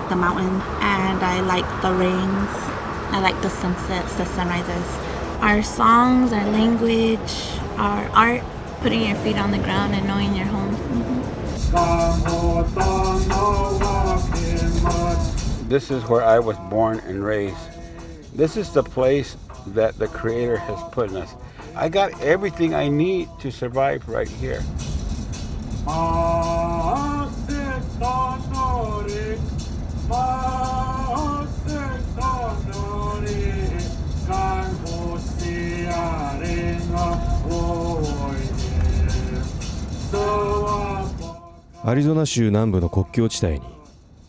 like the mountain and I like the rains. I like the sunsets, the sunrises. Our songs, our language, our art, putting your feet on the ground and knowing you're home. This is where I was born and raised. This is the place that the Creator has put in us. I got everything I need to survive right here.アリゾナ州南部の国境地帯に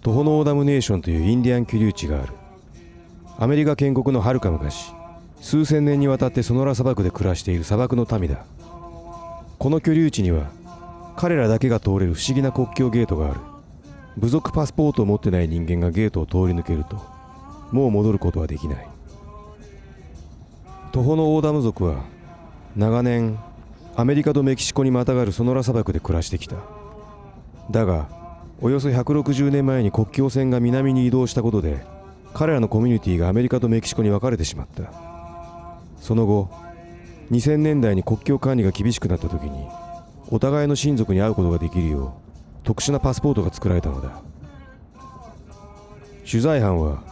トホノオーダムネーションというインディアン居留地がある。アメリカ建国のはるか昔、数千年にわたってソノラ砂漠で暮らしている砂漠の民だ。この居留地には彼らだけが通れる不思議な国境ゲートがある。部族パスポートを持ってない人間がゲートを通り抜けるともう戻ることはできない。トホノオーダム族は長年アメリカとメキシコにまたがるソノラ砂漠で暮らしてきた。だがおよそ160年前に国境線が南に移動したことで彼らのコミュニティがアメリカとメキシコに分かれてしまった。その後2000年代に国境管理が厳しくなった時にお互いの親族に会うことができるよう特殊なパスポートが作られたのだ。取材班は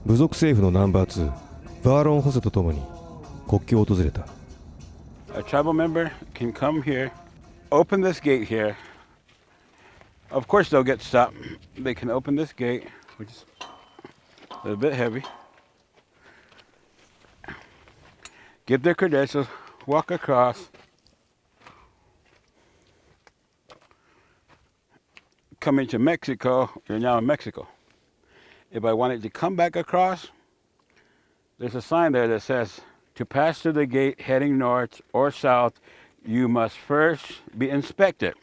部族政府のナンバー2バーロン・ホセと共に国境を訪れた。 A tribal member can come here, open this gate here. Of course they'll get stopped. They can open this gate, which is a little bit heavy. Give their credentials, walk across. Coming to Mexico, you're now in Mexico. If I wanted to come back across, there's a sign there that says, to pass through the gate heading north or south, you must first be inspected.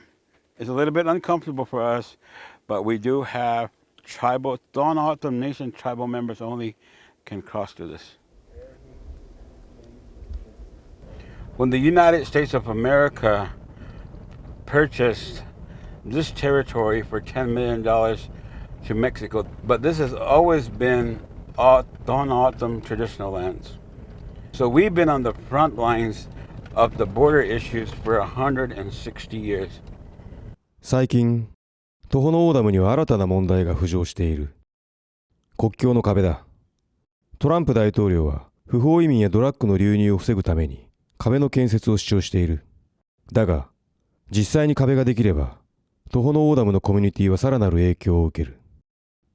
It's a little bit uncomfortable for us, but we do have tribal, Tohono Nation tribal members only can cross through this. When the United States of America purchased this territory for $10 million to Mexico, but this has always been Tohono traditional lands. So we've been on the front lines of the border issues for 160 years. 最近トホノオーダムには新たな問題が浮上している。国境の壁だ。トランプ大統領は不法移民やドラッグの流入を防ぐために壁の建設を主張している。だが実際に壁ができればトホノオーダムのコミュニティはさらなる影響を受ける。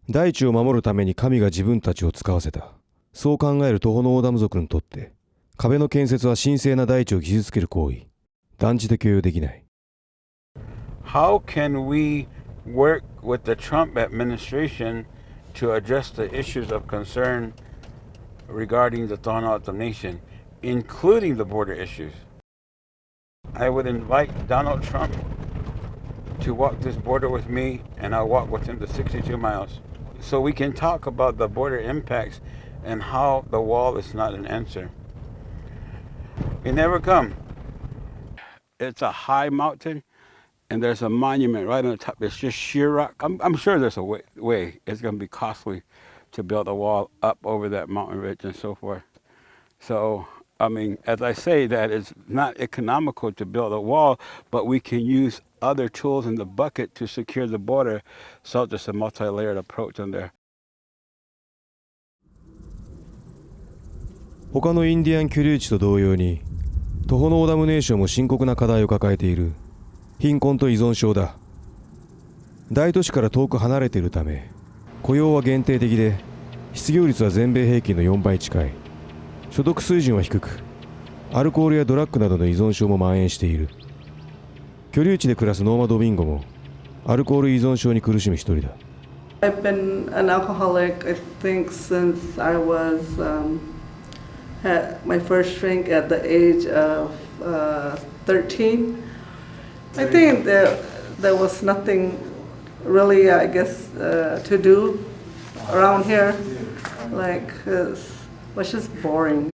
大地を守るために神が自分たちを使わせた。そう考えるトホノオーダム族にとって壁の建設は神聖な大地を傷つける行為。断じて許容できない。How can we work with the Trump administration to address the issues of concern regarding the Tohono Nation, including the border issues? I would invite Donald Trump to walk this border with me, and I'll walk with him the 62 miles. So we can talk about the border impacts and how the wall is not an answer. It never come. It's a high mountain, and there's a monument right on the top. It's just sheer rock. I'm sure there's a way. It's going to be costly to build a wall up over that mountain ridge and so forth. So, I mean, as I say that, it's not economical to build a wall, but we can use other tools in the bucket to secure the border. So there's a multi-layered approach on there. 他のインディアン居留地と同様にトホノオーダムネーションも深刻な課題を抱えている。貧困と依存症だ。大都市から遠く離れているため雇用は限定的で失業率は全米平均の4倍近い。所得水準は低くアルコールやドラッグなどの依存症も蔓延している。居留地で暮らすノーマ・ドミンゴもアルコール依存症に苦しむ一人だ。I've been an alcoholic, I think, since I was had my first drink at the age of 13. I think there was nothing really, I guess, to do around here. Like, it was just boring.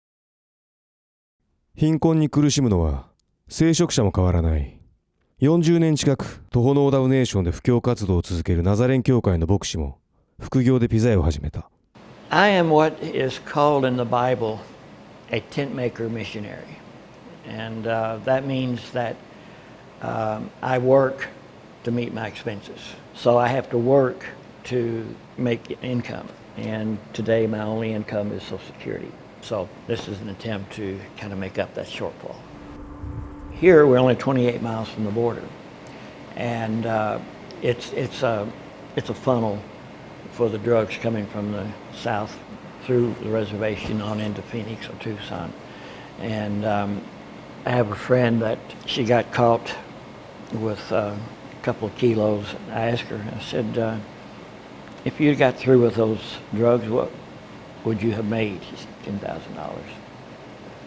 貧困に苦しむのは聖職者も変わらない。40年近くトホノオーダムネーションで布教活動を続けるナザレン教会の牧師も副業でピザ屋を始めた。I am what is called in the Bible a tent maker missionary. And that means that I work to meet my expenses. So I have to work to make income. And today my only income is Social Security. So this is an attempt to kind of make up that shortfall. Here we're only 28 miles from the border. And it's a funnel for the drugs coming from the south through the reservation on into Phoenix or Tucson. And I have a friend that she got caught with a couple of kilos. I asked her, I said, if you got through with those drugs, what would you have made? She said, $10,000.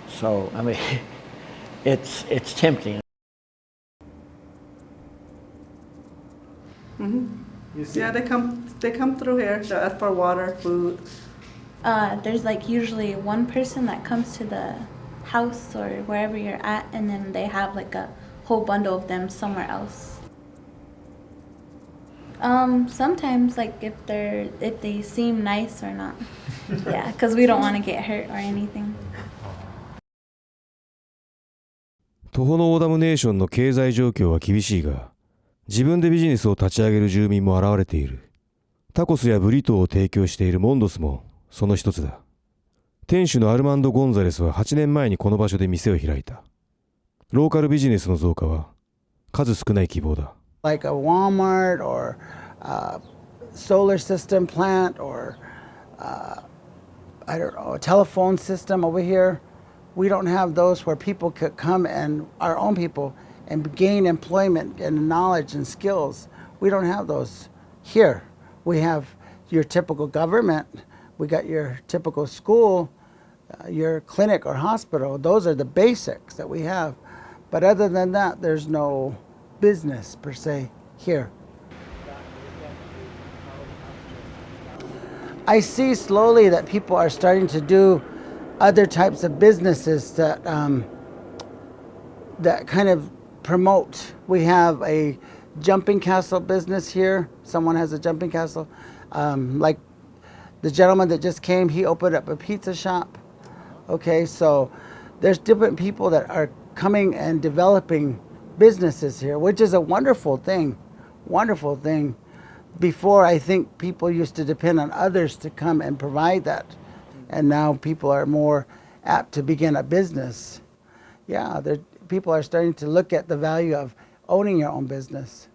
So, I mean, it's tempting. Yeah, they come through here to ask for water, food. There's like usually one person that comes to the house or wherever you're at, and then they have like a whole bundle of them somewhere else. Sometimes like if they seem nice or not. Yeah, because we don't want to get hurt or anything. トホノオーダムネーションの経済状況は厳しいが、自分でビジネスを立ち上げる住民も現れている。タコスやブリトーを提供しているモンドスもその一つだ。店主のアルマンド・ゴンザレスは8年前にこの場所で店を開いた。ローカルビジネスの増加は数少ない希望だ。Like a Walmart or a solar system plant or I don't know, a telephone system over here. We don't have those where people could come and our own people and gain employment and knowledge and skills. We don't have those here. We have your typical government. We got your typical school, your clinic or hospital. Those are the basics that we have. But other than that, there's no business per se here. I see slowly that people are starting to do other types of businesses that that kind of promote. We have a jumping castle business here. Someone has a jumping castle. Like the gentleman that just came, he opened up a pizza shop. Okay, so there's different people that are coming and developing businesses here, which is a wonderful thing. Wonderful thing. Before, I think people used to depend on others to come and provide that. And now people are more apt to begin a business. Yeah, people are starting to look at the value of owning your own business.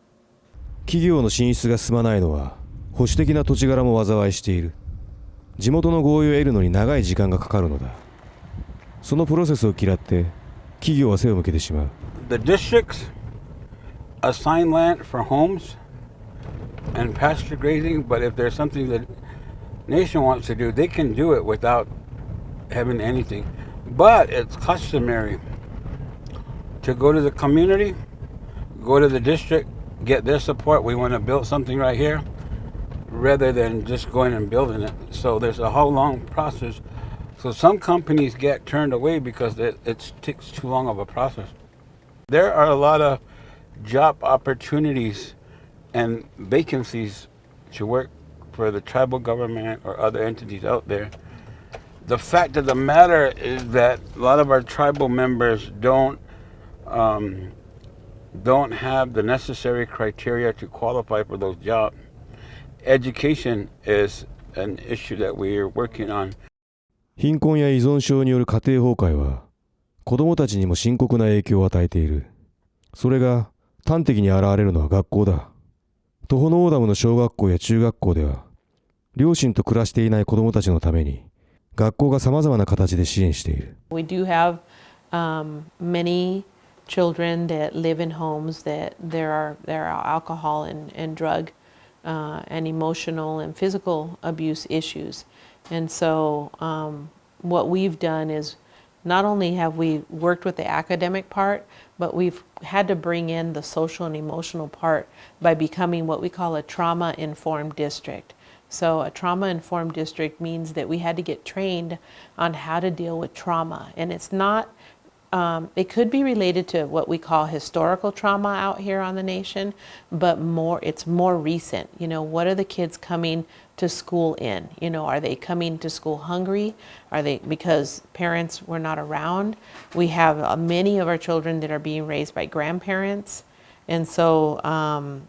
企業の進出が進まないのは保守的な土地柄も災いしている。地元の合意を得るのに長い時間がかかるのだ。そのプロセスを嫌って企業は背を向けてしまう。The districts assign land for homes and pasture grazing, but if there's something that nation wants to do, they can do it without having anything. But it's customary to go to the community, go to the district, get their support. We want to build something right here, rather than just going and building it. So there's a whole long process. So some companies get turned away because it takes too long of a process. There are a lot of job opportunities and vacancies to work for the tribal government or other entities out there. The fact of the matter is that a lot of our tribal members don't have the necessary criteria to qualify for those jobs. Education is an issue that we're working on. 貧困や依存症による家庭崩壊は子どもたちにも深刻な影響を与えている。それが端的に現れるのは学校だ。トホノオーダムの小学校や中学校では両親と暮らしていない子どもたちのために学校がさまざまな形で支援している。We do have many children that live in homes that there are alcohol and drug and emotional and physical abuse issues. And so what we've done is not only have we worked with the academic part, but we've had to bring in the social and emotional part by becoming what we call a trauma-informed district. So a trauma-informed district means that we had to get trained on how to deal with trauma. And it's not It could be related to what we call historical trauma out here on the nation, but it's more recent. You know, what are the kids coming to school in? You know, are they coming to school hungry? Are they because parents were not around? We have many of our children that are being raised by grandparents. And so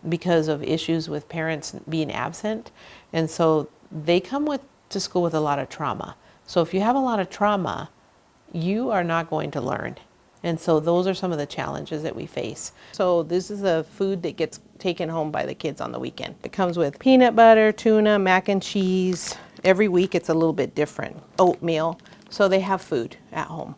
because of issues with parents being absent. And so they come to school with a lot of trauma. So if you have a lot of trauma, you are not going to learn. And so those are some of the challenges that we face. So this is the food that gets taken home by the kids on the weekend. It comes with peanut butter, tuna, mac and cheese. Every week it's a little bit different. Oatmeal. So they have food at home.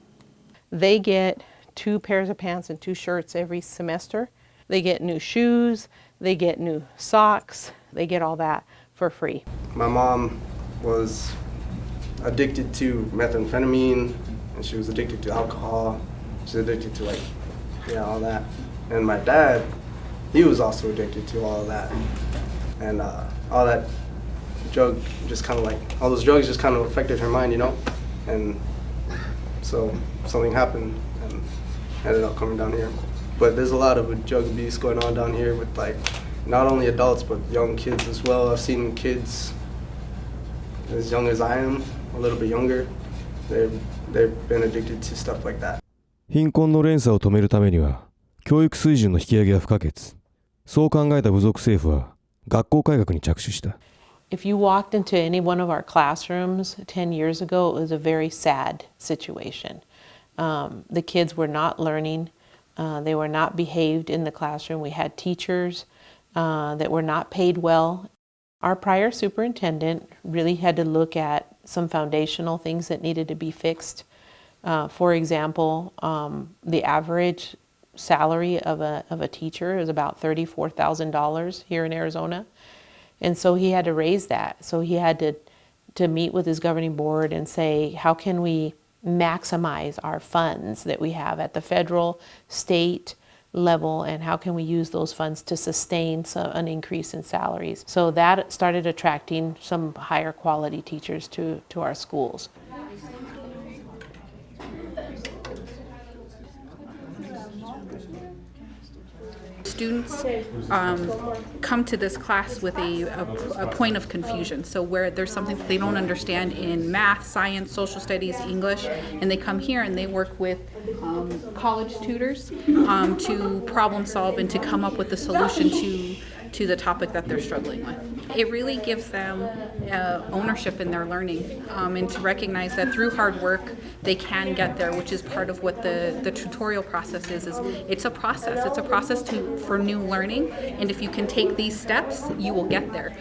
They get 2 pairs of pants and 2 shirts every semester. They get new shoes. They get new socks. They get all that for free. My mom was addicted to methamphetamine, and she was addicted to alcohol. She's addicted to all that. And my dad, he was also addicted to all of that. And all that drug just kind of all those drugs just kind of affected her mind, you know? And so something happened and ended up coming down here. But there's a lot of drug abuse going on down here with not only adults but young kids as well. I've seen kids as young as I am, a little bit younger. They've been addicted to stuff like that. 貧困の連鎖を止めるためには教育水準の引き上げが不可欠。そう考えた部族政府は学校改革に着手した。If you walked into any one of our classrooms 10 years ago, it was a very sad situation. The kids were not learning. They were not behaved in the classroom. We had teachers that were not paid well. Our prior superintendent really had to look at some foundational things that needed to be fixed. For example, the average salary of a teacher is about $34,000 here in Arizona. And so he had to raise that. So he had to meet with his governing board and say, how can we maximize our funds that we have at the federal, state level, and how can we use those funds to sustain an increase in salaries? So that started attracting some higher quality teachers to our schools. Students come to this class with a point of confusion. So where there's something that they don't understand in math, science, social studies, English, and they come here and they work with college tutors to problem solve and to come up with a solution to the topic that they're struggling with. It really gives them ownership in their learning and to recognize that through hard work they can get there, which is part of what the tutorial process is it's a process. It's a process for new learning, and if you can take these steps, you will get there.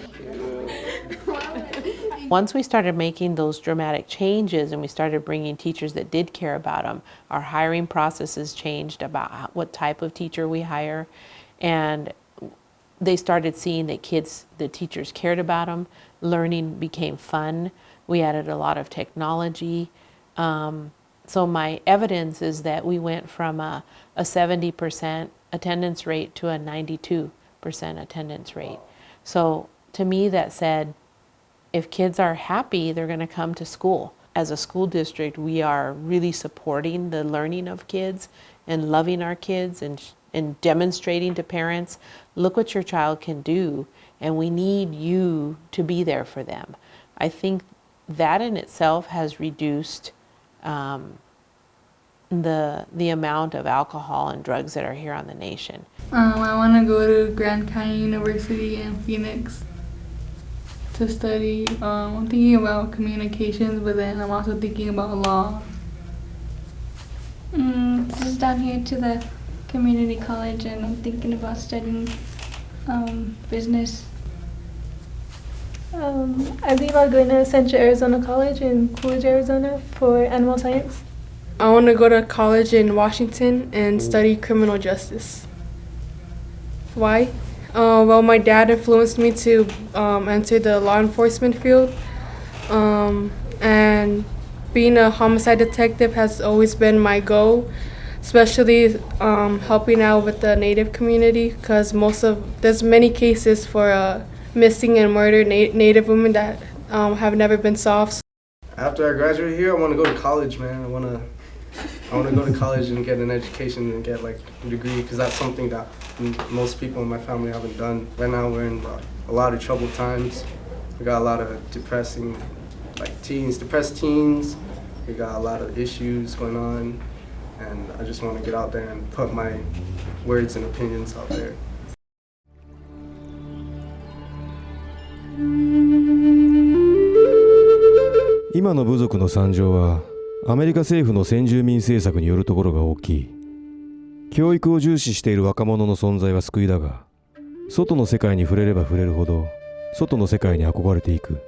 Once we started making those dramatic changes and we started bringing teachers that did care about them, our hiring processes changed about what type of teacher we hire, and they started seeing that the teachers cared about them. Learning became fun. We added a lot of technology. So my evidence is that we went from a 70% attendance rate to a 92% attendance rate. So to me that said, if kids are happy, they're going to come to school. As a school district, we are really supporting the learning of kids and loving our kids and demonstrating to parents, look what your child can do, and we need you to be there for them. I think that in itself has reduced the amount of alcohol and drugs that are here on the nation. I want to go to Grand Canyon University in Phoenix to study. I'm thinking about communications, but then I'm also thinking about law. Just down here to the community college, and I'm thinking about studying business. I think about going to Central Arizona College in Coolidge, Arizona for animal science. I want to go to college in Washington and study criminal justice. Why? Well, my dad influenced me to enter the law enforcement field, and being a homicide detective has always been my goal, especially helping out with the Native community, because there's many cases for missing and murdered Native women that have never been solved. After I graduate here, I want to go to college, man. I want to I want to go to college and get an education and get like a degree because that's something that most people in my family haven't done. Right now we're in a lot of troubled times. We got a lot of depressed teens. We got a lot of issues going on, and I just want to get out there and put my words and opinions out there. 今の部族の惨状はアメリカ政府の先住民政策によるところが大きい。教育を重視している若者の存在は救いだが、外の世界に触れれば触れるほど外の世界に憧れていく。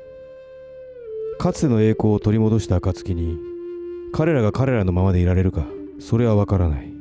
かつての栄光を取り戻した暁に彼らが彼らのままでいられるか、それは分からない。